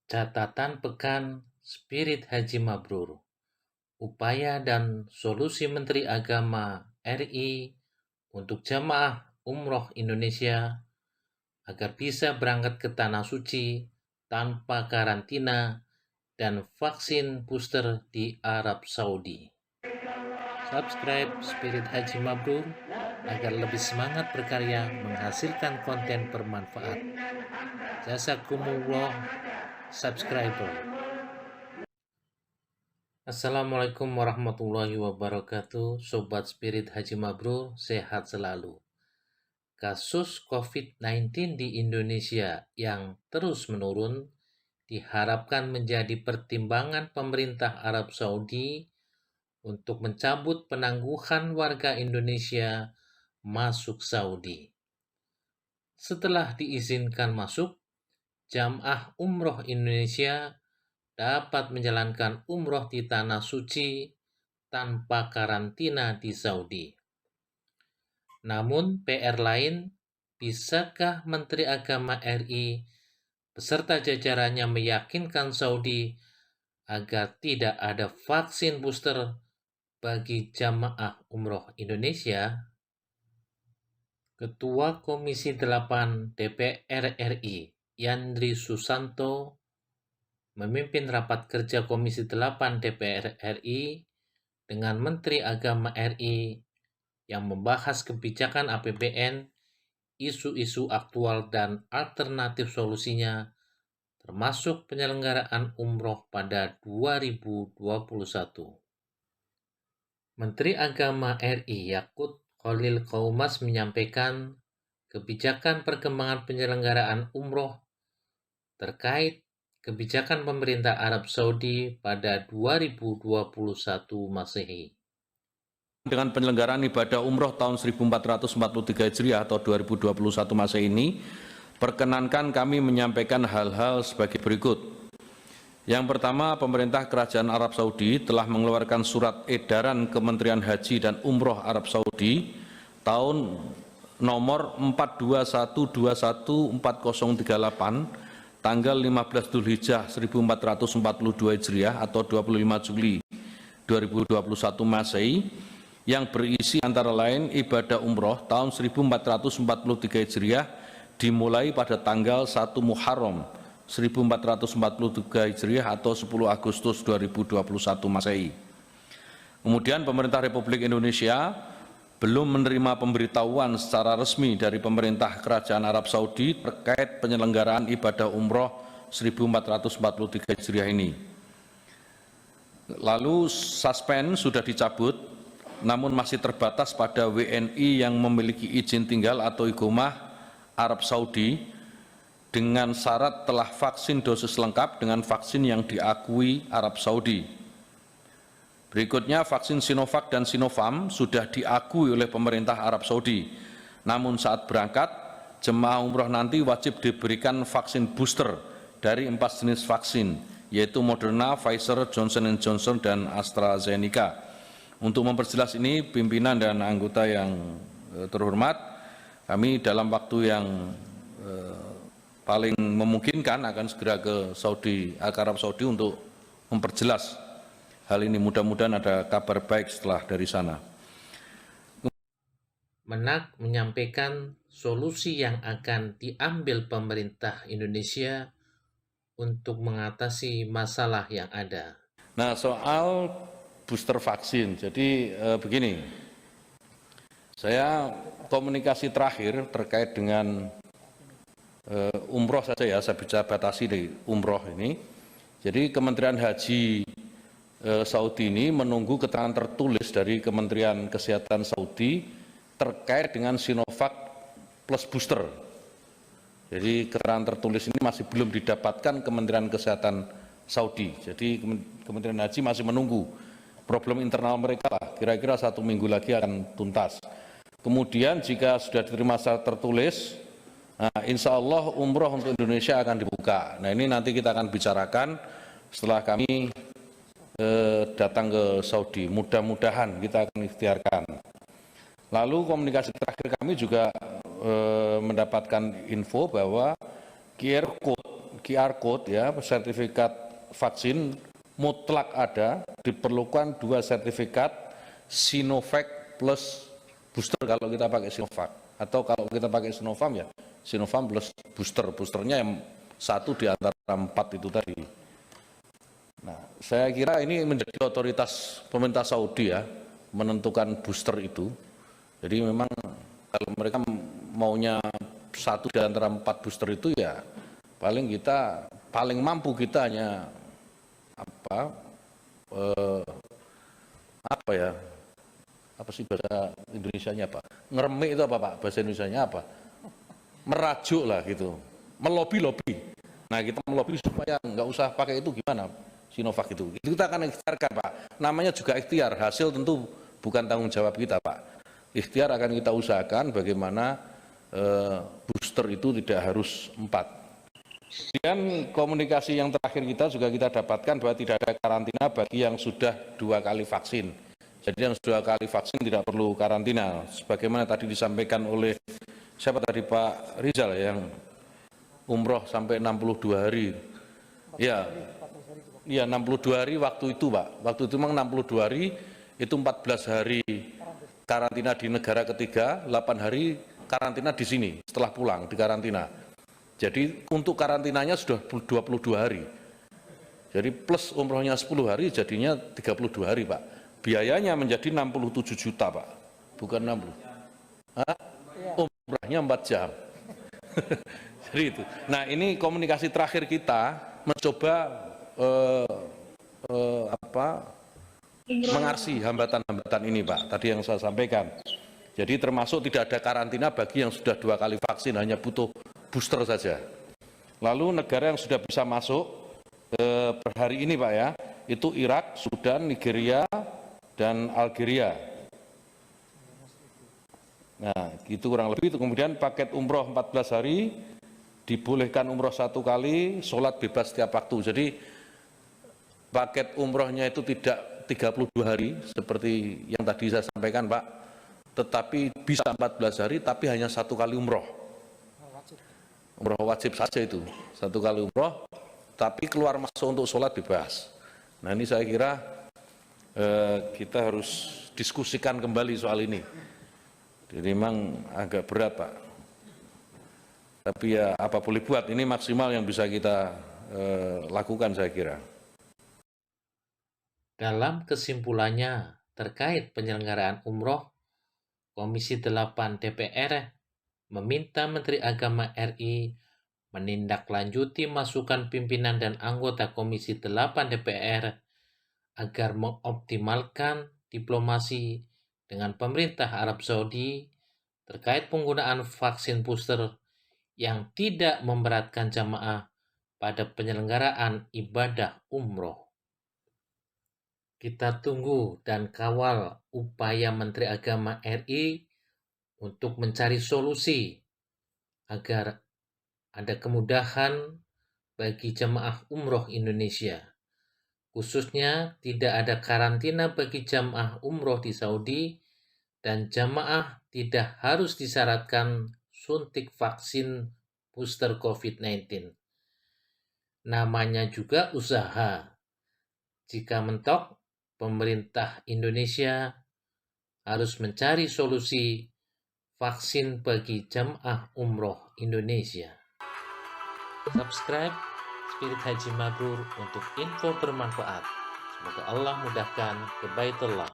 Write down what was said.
Catatan Pekan Spirit Haji Mabrur, upaya dan solusi Menteri Agama RI untuk jamaah umroh Indonesia agar bisa berangkat ke Tanah Suci tanpa karantina dan vaksin booster di Arab Saudi. Subscribe Spirit Haji Mabrur agar lebih semangat berkarya menghasilkan konten bermanfaat. Jazakumullah subscriber. Assalamualaikum warahmatullahi wabarakatuh. Sobat Spirit Haji Mabrur, sehat selalu. Kasus COVID-19 di Indonesia yang terus menurun diharapkan menjadi pertimbangan pemerintah Arab Saudi untuk mencabut penangguhan warga Indonesia masuk Saudi. Setelah diizinkan masuk, jamaah umroh Indonesia dapat menjalankan umroh di Tanah Suci tanpa karantina di Saudi. Namun PR lain, bisakah Menteri Agama RI beserta jajarannya meyakinkan Saudi agar tidak ada vaksin booster bagi jamaah umroh Indonesia? Ketua Komisi 8 DPR RI, Yandri Susanto, memimpin rapat kerja Komisi 8 DPR RI dengan Menteri Agama RI yang membahas kebijakan APBN, isu-isu aktual dan alternatif solusinya, termasuk penyelenggaraan umroh pada 2021. Menteri Agama RI Yakut Khalil Qaumas menyampaikan kebijakan perkembangan penyelenggaraan umroh terkait kebijakan pemerintah Arab Saudi pada 2021 Masehi. Dengan penyelenggaraan ibadah umroh tahun 1443 Hijriah atau 2021 Masehi ini, perkenankan kami menyampaikan hal-hal sebagai berikut. Yang pertama, pemerintah Kerajaan Arab Saudi telah mengeluarkan surat edaran Kementerian Haji dan Umroh Arab Saudi tahun nomor 42121438 tanggal 15 Dzulhijjah 1442 Hijriah atau 25 Juli 2021 Masehi yang berisi antara lain ibadah umroh tahun 1443 Hijriah dimulai pada tanggal 1 Muharram 1443 Hijriah atau 10 Agustus 2021 Masehi. Kemudian pemerintah Republik Indonesia belum menerima pemberitahuan secara resmi dari pemerintah Kerajaan Arab Saudi terkait penyelenggaraan ibadah umroh 1443 Hijriah ini. Lalu suspend sudah dicabut, namun masih terbatas pada WNI yang memiliki izin tinggal atau iqomah Arab Saudi dengan syarat telah vaksin dosis lengkap dengan vaksin yang diakui Arab Saudi. Berikutnya, vaksin Sinovac dan Sinopharm sudah diakui oleh pemerintah Arab Saudi. Namun saat berangkat, jemaah umroh nanti wajib diberikan vaksin booster dari 4 jenis vaksin, yaitu Moderna, Pfizer, Johnson & Johnson, dan AstraZeneca. Untuk memperjelas ini, pimpinan dan anggota yang terhormat, kami dalam waktu yang paling memungkinkan akan segera ke Arab Saudi untuk memperjelas hal ini. Mudah-mudahan ada kabar baik setelah dari sana. Menak menyampaikan solusi yang akan diambil pemerintah Indonesia untuk mengatasi masalah yang ada. Nah, soal booster vaksin, jadi begini, saya komunikasi terakhir terkait dengan umroh saja ya, saya bisa batasi di umroh ini. Jadi Kementerian Haji Saudi ini menunggu keterangan tertulis dari Kementerian Kesehatan Saudi terkait dengan Sinovac plus booster. Jadi keterangan tertulis ini masih belum didapatkan Kementerian Kesehatan Saudi. Jadi Kementerian Haji masih menunggu. Problem internal mereka lah, kira-kira 1 minggu lagi akan tuntas. Kemudian jika sudah diterima secara tertulis, nah, insya Allah umroh untuk Indonesia akan dibuka. Nah, ini nanti kita akan bicarakan setelah kami datang ke Saudi. Mudah-mudahan kita akan ikhtiarkan. Lalu komunikasi terakhir kami juga mendapatkan info bahwa QR code QR code ya, sertifikat vaksin mutlak ada, diperlukan 2 sertifikat Sinovac plus booster kalau kita pakai Sinovac, atau kalau kita pakai Sinovac ya Sinovac plus booster, boosternya yang 1 di antara 4 itu tadi. Nah, saya kira ini menjadi otoritas pemerintah Saudi ya, menentukan booster itu. Jadi memang kalau mereka maunya 1 di antara 4 booster itu ya paling mampu kita hanya apa sih bahasa Indonesianya apa? Ngeremik itu apa Pak? Bahasa Indonesianya apa? Merajuk lah gitu, melobi-lobi. Nah kita melobi supaya nggak usah pakai itu gimana? Sinovac itu kita akan ikhtiarkan Pak. Namanya juga ikhtiar, hasil tentu bukan tanggung jawab kita Pak. Ikhtiar akan kita usahakan bagaimana booster itu tidak harus 4. Dan komunikasi yang terakhir kita juga kita dapatkan bahwa tidak ada karantina bagi yang sudah 2 kali vaksin. Jadi yang sudah 2 kali vaksin tidak perlu karantina. Sebagaimana tadi disampaikan oleh siapa tadi Pak Rizal yang umroh sampai 62 hari. Ya 62 hari waktu itu Pak. Waktu itu memang 62 hari, itu 14 hari karantina di negara ketiga, 8 hari karantina di sini setelah pulang di karantina. Jadi untuk karantinanya sudah 22 hari. Jadi plus umrohnya 10 hari jadinya 32 hari Pak. Biayanya menjadi 67 juta Pak, bukan 60. Umrahnya 4 jam. Jadi itu. Nah ini komunikasi terakhir kita mencoba mengarsi hambatan-hambatan ini Pak, tadi yang saya sampaikan. Jadi termasuk tidak ada karantina bagi yang sudah 2 kali vaksin, hanya butuh booster saja. Lalu negara yang sudah bisa masuk per hari ini Pak ya, itu Irak, Sudan, Nigeria, dan Algeria. Nah itu kurang lebih. Itu kemudian paket umroh 14 hari, dibolehkan umroh 1 kali, sholat bebas setiap waktu. Jadi paket umrohnya itu tidak 32 hari seperti yang tadi saya sampaikan Pak, tetapi bisa 14 hari tapi hanya 1 kali umroh. Umroh wajib saja itu, 1 kali umroh, tapi keluar masuk untuk sholat bebas. Nah ini saya kira kita harus diskusikan kembali soal ini. Jadi memang agak berat Pak, tapi ya apa boleh buat, ini maksimal yang bisa kita lakukan saya kira. Dalam kesimpulannya terkait penyelenggaraan umroh, Komisi 8 DPR meminta Menteri Agama RI menindaklanjuti masukan pimpinan dan anggota Komisi 8 DPR agar mengoptimalkan diplomasi dengan pemerintah Arab Saudi terkait penggunaan vaksin booster yang tidak memberatkan jamaah pada penyelenggaraan ibadah umroh. Kita tunggu dan kawal upaya Menteri Agama RI untuk mencari solusi agar ada kemudahan bagi jemaah umroh Indonesia. Khususnya tidak ada karantina bagi jemaah umroh di Saudi dan jemaah tidak harus disyaratkan suntik vaksin booster COVID-19. Namanya juga usaha. Jika mentok, pemerintah Indonesia harus mencari solusi vaksin bagi jemaah umroh Indonesia. Subscribe Spirit Haji Mabrur untuk info bermanfaat. Semoga Allah mudahkan ke Baitullah.